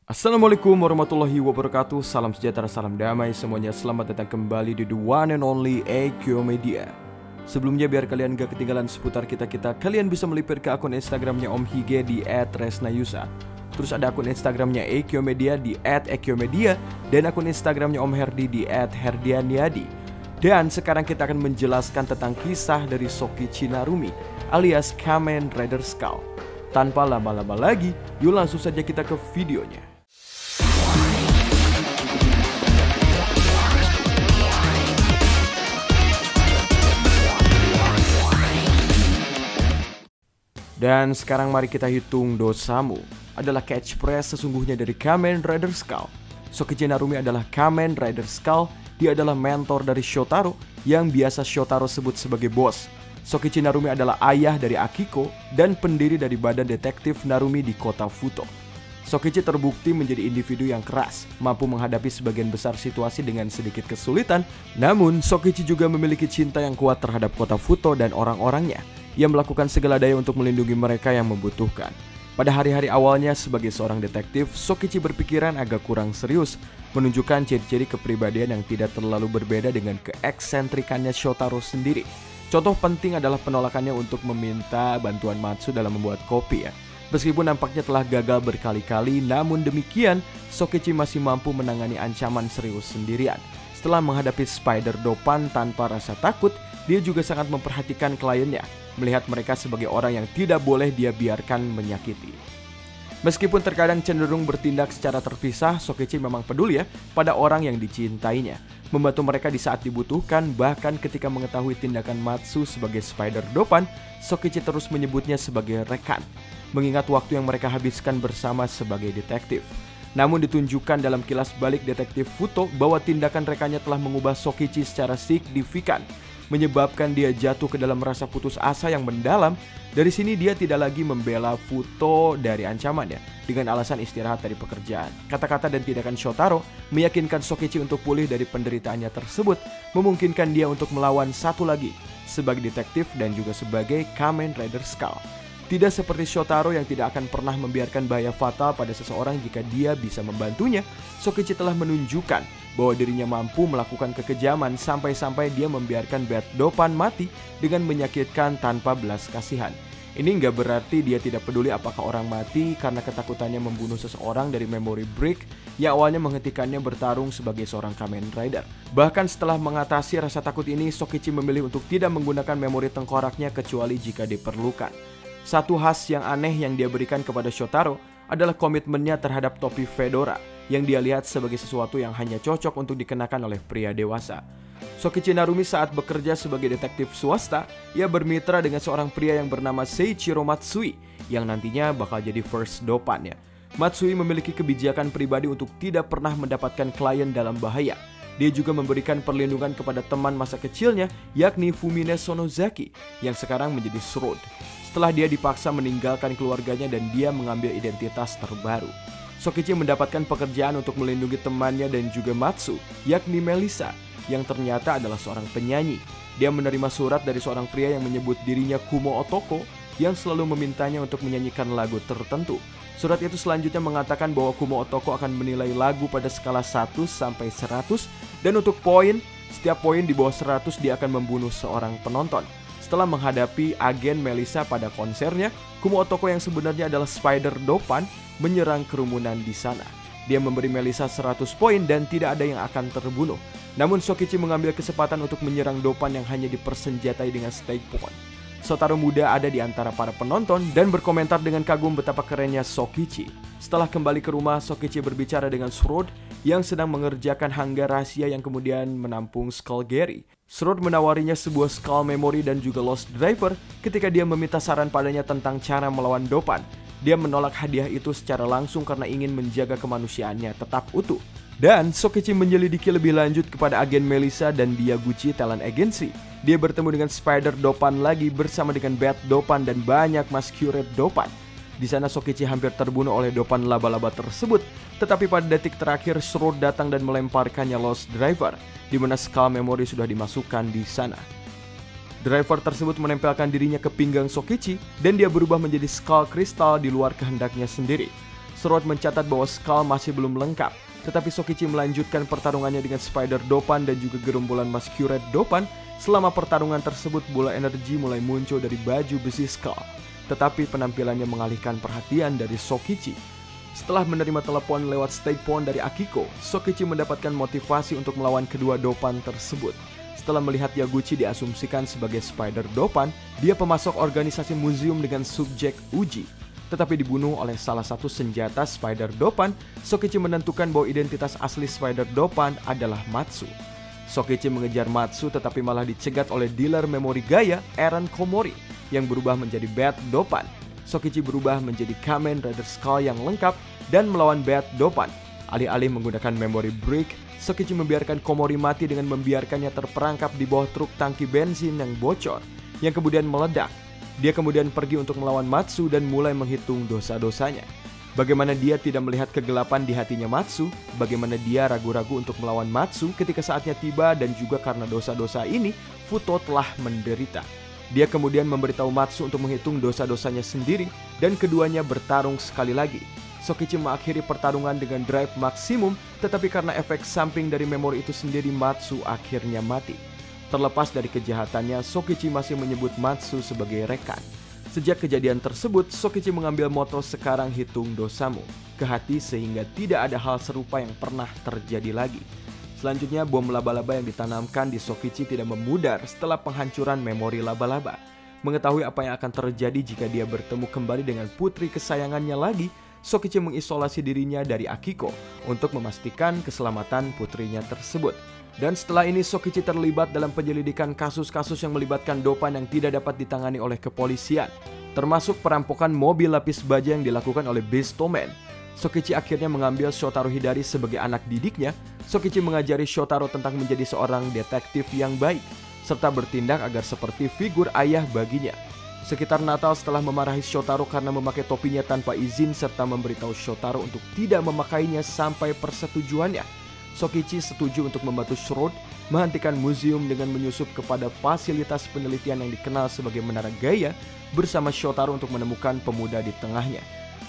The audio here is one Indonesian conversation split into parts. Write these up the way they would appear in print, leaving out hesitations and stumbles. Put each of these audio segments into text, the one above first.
Assalamualaikum warahmatullahi wabarakatuh. Salam sejahtera, salam damai semuanya. Selamat datang kembali di the one and only Eikyo Media. Sebelumnya biar kalian gak ketinggalan seputar kita-kita, kalian bisa melipir ke akun Instagramnya Om Hige di @resnayusa. Terus ada akun Instagramnya Eikyo Media di @eikyomedia dan akun Instagramnya Om Herdi di @herdianiadi. Dan sekarang kita akan menjelaskan tentang kisah dari Sokichi Narumi alias Kamen Rider Skull. Tanpa lama-lama lagi, yuk langsung saja kita ke videonya. Dan sekarang mari kita hitung dosamu adalah catchphrase sesungguhnya dari Kamen Rider Skull. Sokichi Narumi adalah Kamen Rider Skull. Dia adalah mentor dari Shotaro yang biasa Shotaro sebut sebagai bos. Sokichi Narumi adalah ayah dari Akiko dan pendiri dari badan detektif Narumi di kota Futo. Sokichi terbukti menjadi individu yang keras, mampu menghadapi sebagian besar situasi dengan sedikit kesulitan. Namun, Sokichi juga memiliki cinta yang kuat terhadap kota Futo dan orang-orangnya. Ia melakukan segala daya untuk melindungi mereka yang membutuhkan. Pada hari-hari awalnya sebagai seorang detektif, Sokichi berpikiran agak kurang serius, menunjukkan ciri-ciri kepribadian yang tidak terlalu berbeda dengan keeksentrikannya Shotaro sendiri. Contoh penting adalah penolakannya untuk meminta bantuan Matsu dalam membuat kopi ya. Meskipun nampaknya telah gagal berkali-kali, namun demikian Sokichi masih mampu menangani ancaman serius sendirian. Setelah menghadapi Spider Dopan tanpa rasa takut, dia juga sangat memperhatikan kliennya, melihat mereka sebagai orang yang tidak boleh dia biarkan menyakiti. Meskipun terkadang cenderung bertindak secara terpisah, Sokichi memang peduli ya pada orang yang dicintainya, membantu mereka di saat dibutuhkan. Bahkan ketika mengetahui tindakan Matsu sebagai Spider Dopan, Sokichi terus menyebutnya sebagai rekan, mengingat waktu yang mereka habiskan bersama sebagai detektif. Namun ditunjukkan dalam kilas balik detektif Futo bahwa tindakan rekannya telah mengubah Sokichi secara signifikan, menyebabkan dia jatuh ke dalam rasa putus asa yang mendalam. Dari sini dia tidak lagi membela Futo dari ancamannya dengan alasan istirahat dari pekerjaan. Kata-kata dan tindakan Shotaro meyakinkan Sokichi untuk pulih dari penderitaannya tersebut, memungkinkan dia untuk melawan satu lagi sebagai detektif dan juga sebagai Kamen Rider Skull. Tidak seperti Shotaro yang tidak akan pernah membiarkan bahaya fatal pada seseorang jika dia bisa membantunya, Sokichi telah menunjukkan bahwa dirinya mampu melakukan kekejaman sampai-sampai dia membiarkan Bat Dopan mati dengan menyakitkan tanpa belas kasihan. Ini nggak berarti dia tidak peduli apakah orang mati karena ketakutannya membunuh seseorang dari memory break yang awalnya menghentikannya bertarung sebagai seorang Kamen Rider. Bahkan setelah mengatasi rasa takut ini, Sokichi memilih untuk tidak menggunakan memori tengkoraknya kecuali jika diperlukan. Satu khas yang aneh yang dia berikan kepada Shotaro adalah komitmennya terhadap topi fedora yang dia lihat sebagai sesuatu yang hanya cocok untuk dikenakan oleh pria dewasa. Sokichi Narumi saat bekerja sebagai detektif swasta, ia bermitra dengan seorang pria yang bernama Seiichiro Matsui yang nantinya bakal jadi first Dopan ya. Matsui memiliki kebijakan pribadi untuk tidak pernah mendapatkan klien dalam bahaya. Dia juga memberikan perlindungan kepada teman masa kecilnya, yakni Fumine Sonozaki yang sekarang menjadi Shroud. Setelah dia dipaksa meninggalkan keluarganya dan dia mengambil identitas terbaru, Sokichi mendapatkan pekerjaan untuk melindungi temannya dan juga Matsu, yakni Melissa, yang ternyata adalah seorang penyanyi. Dia menerima surat dari seorang pria yang menyebut dirinya Kumo Otoko yang selalu memintanya untuk menyanyikan lagu tertentu. Surat itu selanjutnya mengatakan bahwa Kumo Otoko akan menilai lagu pada skala 1 sampai 100 dan untuk poin, setiap poin di bawah 100 dia akan membunuh seorang penonton. Setelah menghadapi agen Melissa pada konsernya, Kumo Otoko yang sebenarnya adalah Spider Dopan menyerang kerumunan di sana. Dia memberi Melissa 100 poin dan tidak ada yang akan terbunuh. Namun Sokichi mengambil kesempatan untuk menyerang Dopan yang hanya dipersenjatai dengan stake point. Shotaro muda ada di antara para penonton dan berkomentar dengan kagum betapa kerennya Sokichi. Setelah kembali ke rumah, Sokichi berbicara dengan Shroud yang sedang mengerjakan hanggar rahasia yang kemudian menampung Skull Gary. Shroud menawarinya sebuah Skull Memory dan juga Lost Driver ketika dia meminta saran padanya tentang cara melawan Dopan. Dia menolak hadiah itu secara langsung karena ingin menjaga kemanusiaannya tetap utuh. Dan Sokichi menyelidiki lebih lanjut kepada agen Melissa dan Diaguchi Talent Agency. Dia bertemu dengan Spider Dopan lagi bersama dengan Bat Dopan dan banyak Masquerade Dopan. Di sana Sokichi hampir terbunuh oleh Dopan laba-laba tersebut, tetapi pada detik terakhir Shroud datang dan melemparkannya Lost Driver, di mana Skull Memory sudah dimasukkan di sana. Driver tersebut menempelkan dirinya ke pinggang Sokichi dan dia berubah menjadi Skull Crystal di luar kehendaknya sendiri. Sword mencatat bahwa Skull masih belum lengkap, tetapi Sokichi melanjutkan pertarungannya dengan Spider Dopan dan juga gerombolan Masquerade Dopan. Selama pertarungan tersebut, bola energi mulai muncul dari baju besi Skull, tetapi penampilannya mengalihkan perhatian dari Sokichi. Setelah menerima telepon lewat state phone dari Akiko, Sokichi mendapatkan motivasi untuk melawan kedua Dopan tersebut. Setelah melihat Yaguchi diasumsikan sebagai Spider Dopan, dia pemasok organisasi museum dengan subjek uji, tetapi dibunuh oleh salah satu senjata Spider Dopan. Sokichi menentukan bahwa identitas asli Spider Dopan adalah Matsu. Sokichi mengejar Matsu tetapi malah dicegat oleh dealer memori gaya Eren Komori yang berubah menjadi Bad Dopan. Sokichi berubah menjadi Kamen Rider Skull yang lengkap dan melawan Bad Dopan. Alih-alih menggunakan memory brick, Sokichi membiarkan Komori mati dengan membiarkannya terperangkap di bawah truk tangki bensin yang bocor, yang kemudian meledak. Dia kemudian pergi untuk melawan Matsu dan mulai menghitung dosa-dosanya. Bagaimana dia tidak melihat kegelapan di hatinya Matsu, bagaimana dia ragu-ragu untuk melawan Matsu ketika saatnya tiba, dan juga karena dosa-dosa ini, Futo telah menderita. Dia kemudian memberitahu Matsu untuk menghitung dosa-dosanya sendiri, dan keduanya bertarung sekali lagi. Sokichi mengakhiri pertarungan dengan drive maksimum, tetapi karena efek samping dari memori itu sendiri, Matsu akhirnya mati. Terlepas dari kejahatannya, Sokichi masih menyebut Matsu sebagai rekan. Sejak kejadian tersebut, Sokichi mengambil moto sekarang hitung dosamu ke hati sehingga tidak ada hal serupa yang pernah terjadi lagi. Selanjutnya, bom laba-laba yang ditanamkan di Sokichi tidak memudar setelah penghancuran memori laba-laba. Mengetahui apa yang akan terjadi jika dia bertemu kembali dengan putri kesayangannya lagi, Sokichi mengisolasi dirinya dari Akiko untuk memastikan keselamatan putrinya tersebut. Dan setelah ini Sokichi terlibat dalam penyelidikan kasus-kasus yang melibatkan Dopan yang tidak dapat ditangani oleh kepolisian, termasuk perampokan mobil lapis baja yang dilakukan oleh Beastoman. Sokichi akhirnya mengambil Shotaro Hidari sebagai anak didiknya. Sokichi mengajari Shotaro tentang menjadi seorang detektif yang baik, serta bertindak agar seperti figur ayah baginya. Sekitar Natal, setelah memarahi Shotaro karena memakai topinya tanpa izin serta memberitahu Shotaro untuk tidak memakainya sampai persetujuannya, Sokichi setuju untuk membantu Sword menghentikan museum dengan menyusup kepada fasilitas penelitian yang dikenal sebagai Menara Gaia bersama Shotaro untuk menemukan pemuda di tengahnya.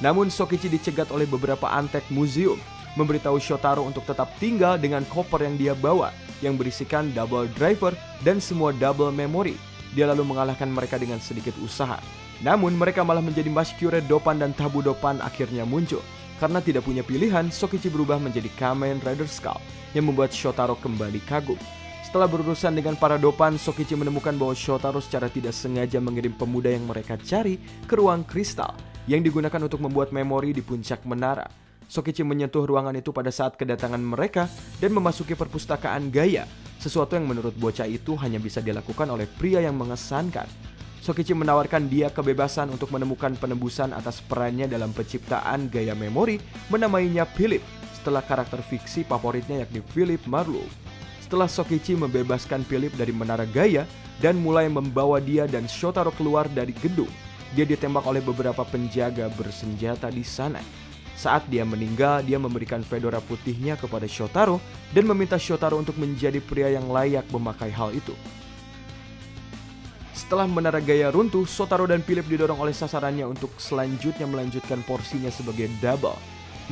Namun Sokichi dicegat oleh beberapa antek museum, memberitahu Shotaro untuk tetap tinggal dengan koper yang dia bawa yang berisikan double driver dan semua double memory. Dia lalu mengalahkan mereka dengan sedikit usaha. Namun mereka malah menjadi Masquerade Dopan dan Tabu Dopan akhirnya muncul. Karena tidak punya pilihan, Sokichi berubah menjadi Kamen Rider Skull yang membuat Shotaro kembali kagum. Setelah berurusan dengan para Dopan, Sokichi menemukan bahwa Shotaro secara tidak sengaja mengirim pemuda yang mereka cari ke ruang kristal yang digunakan untuk membuat memori di puncak menara. Sokichi menyentuh ruangan itu pada saat kedatangan mereka dan memasuki perpustakaan Gaia, sesuatu yang menurut bocah itu hanya bisa dilakukan oleh pria yang mengesankan. Sokichi menawarkan dia kebebasan untuk menemukan penebusan atas perannya dalam penciptaan Gaia Memory, menamainya Philip, setelah karakter fiksi favoritnya yakni Philip Marlowe. Setelah Sokichi membebaskan Philip dari Menara Gaia dan mulai membawa dia dan Shotaro keluar dari gedung, dia ditembak oleh beberapa penjaga bersenjata di sana. Saat dia meninggal, dia memberikan fedora putihnya kepada Shotaro dan meminta Shotaro untuk menjadi pria yang layak memakai hal itu. Setelah Menara Gaia runtuh, Shotaro dan Philip didorong oleh sasarannya untuk selanjutnya melanjutkan porsinya sebagai double.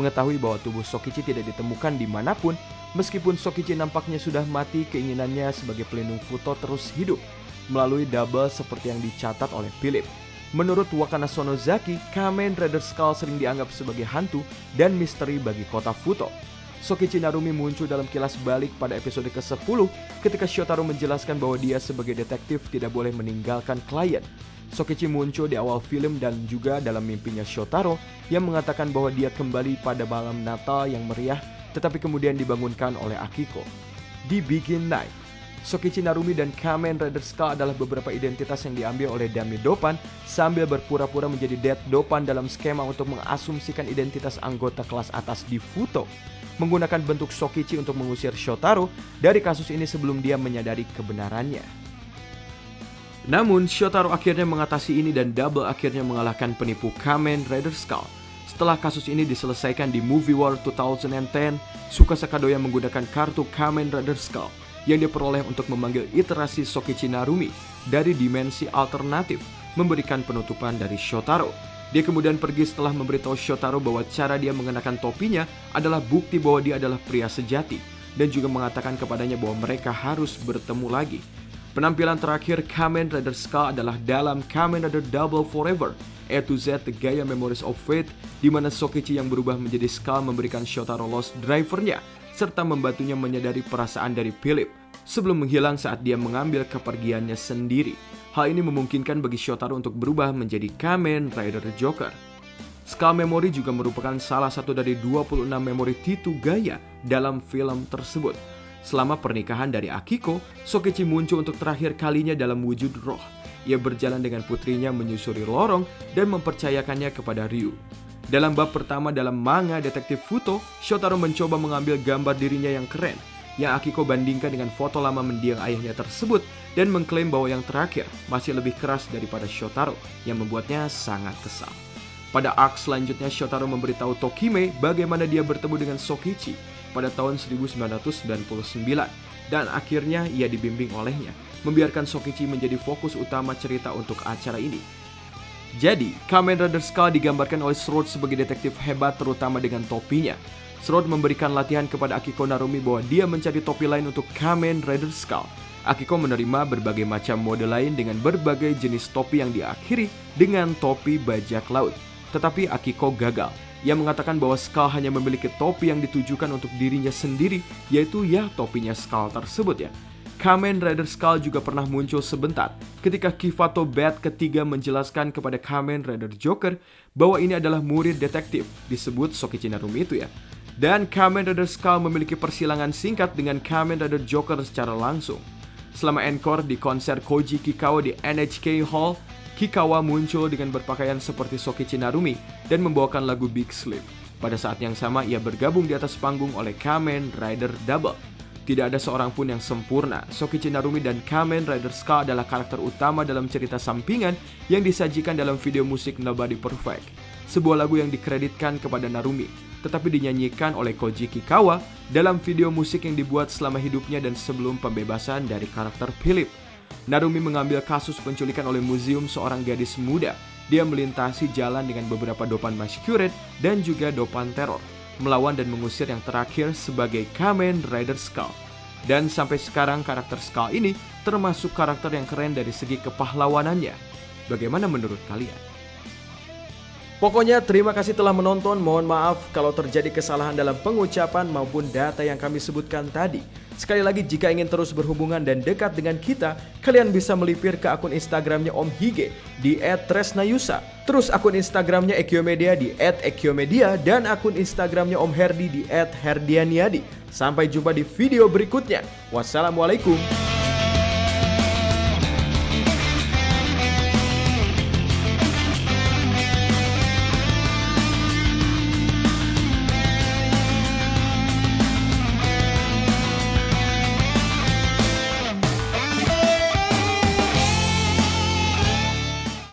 Mengetahui bahwa tubuh Sokichi tidak ditemukan dimanapun, meskipun Sokichi nampaknya sudah mati, keinginannya sebagai pelindung Futo terus hidup melalui double seperti yang dicatat oleh Philip. Menurut Wakana Sonozaki, Kamen Rider Skull sering dianggap sebagai hantu dan misteri bagi kota Futo. Sokichi Narumi muncul dalam kilas balik pada episode ke-10 ketika Shotaro menjelaskan bahwa dia sebagai detektif tidak boleh meninggalkan klien. Sokichi muncul di awal film dan juga dalam mimpinya Shotaro yang mengatakan bahwa dia kembali pada malam Natal yang meriah tetapi kemudian dibangunkan oleh Akiko. Di Begin Night, Sokichi Narumi dan Kamen Rider Skull adalah beberapa identitas yang diambil oleh Dummy Dopan sambil berpura-pura menjadi Dead Dopan dalam skema untuk mengasumsikan identitas anggota kelas atas di Futo, menggunakan bentuk Sokichi untuk mengusir Shotaro dari kasus ini sebelum dia menyadari kebenarannya. Namun Shotaro akhirnya mengatasi ini dan Double akhirnya mengalahkan penipu Kamen Rider Skull. Setelah kasus ini diselesaikan di Movie War 2010, Tsukasa Kadoya menggunakan kartu Kamen Rider Skull yang diperoleh untuk memanggil iterasi Sokichi Narumi dari dimensi alternatif, memberikan penutupan dari Shotaro. Dia kemudian pergi setelah memberitahu Shotaro bahwa cara dia mengenakan topinya adalah bukti bahwa dia adalah pria sejati, dan juga mengatakan kepadanya bahwa mereka harus bertemu lagi. Penampilan terakhir Kamen Rider Skull adalah dalam Kamen Rider Double Forever A to Z The Gaia Memories of Fate, di mana Sokichi yang berubah menjadi Skull memberikan Shotaro Lost Driver-nya serta membantunya menyadari perasaan dari Philip sebelum menghilang saat dia mengambil kepergiannya sendiri. Hal ini memungkinkan bagi Shotaro untuk berubah menjadi Kamen Rider Joker. Skull Memory juga merupakan salah satu dari 26 memori T2 Gaia dalam film tersebut. Selama pernikahan dari Akiko, Sokichi muncul untuk terakhir kalinya dalam wujud roh. Ia berjalan dengan putrinya menyusuri lorong dan mempercayakannya kepada Ryu. Dalam bab pertama dalam manga Detektif Futo, Shotaro mencoba mengambil gambar dirinya yang keren, yang Akiko bandingkan dengan foto lama mendiang ayahnya tersebut, dan mengklaim bahwa yang terakhir masih lebih keras daripada Shotaro, yang membuatnya sangat kesal. Pada arc selanjutnya, Shotaro memberitahu Tokime bagaimana dia bertemu dengan Sokichi pada tahun 1999, dan akhirnya ia dibimbing olehnya, membiarkan Sokichi menjadi fokus utama cerita untuk acara ini. Jadi, Kamen Rider Skull digambarkan oleh Srout sebagai detektif hebat, terutama dengan topinya. Srout memberikan latihan kepada Akiko Narumi bahwa dia mencari topi lain untuk Kamen Rider Skull. Akiko menerima berbagai macam mode lain dengan berbagai jenis topi yang diakhiri dengan topi bajak laut. Tetapi Akiko gagal. Ia mengatakan bahwa Skull hanya memiliki topi yang ditujukan untuk dirinya sendiri, yaitu ya topinya Skull tersebut ya. Kamen Rider Skull juga pernah muncul sebentar ketika Kifato Bat ketiga menjelaskan kepada Kamen Rider Joker bahwa ini adalah murid detektif disebut Sokichi Narumi itu ya. Dan Kamen Rider Skull memiliki persilangan singkat dengan Kamen Rider Joker secara langsung. Selama encore di konser Koji Kikawa di NHK Hall, Kikawa muncul dengan berpakaian seperti Sokichi Narumi dan membawakan lagu Big Sleep. Pada saat yang sama ia bergabung di atas panggung oleh Kamen Rider Double. Tidak ada seorang pun yang sempurna. Sokichi Narumi dan Kamen Rider Skull adalah karakter utama dalam cerita sampingan yang disajikan dalam video musik Nobody Perfect, sebuah lagu yang dikreditkan kepada Narumi, tetapi dinyanyikan oleh Koji Kikawa dalam video musik yang dibuat selama hidupnya dan sebelum pembebasan dari karakter Philip. Narumi mengambil kasus penculikan oleh museum seorang gadis muda. Dia melintasi jalan dengan beberapa dopan masquerade dan juga dopan teror, melawan dan mengusir yang terakhir sebagai Kamen Rider Skull. Dan sampai sekarang karakter Skull ini termasuk karakter yang keren dari segi kepahlawanannya. Bagaimana menurut kalian? Pokoknya terima kasih telah menonton. Mohon maaf kalau terjadi kesalahan dalam pengucapan maupun data yang kami sebutkan tadi. Sekali lagi, jika ingin terus berhubungan dan dekat dengan kita, kalian bisa melipir ke akun Instagramnya Om Hige di @tresnayusa. Terus akun Instagramnya Ekiomedia di @ekiomedia dan akun Instagramnya Om Herdi di @herdianiadi. Sampai jumpa di video berikutnya. Wassalamualaikum.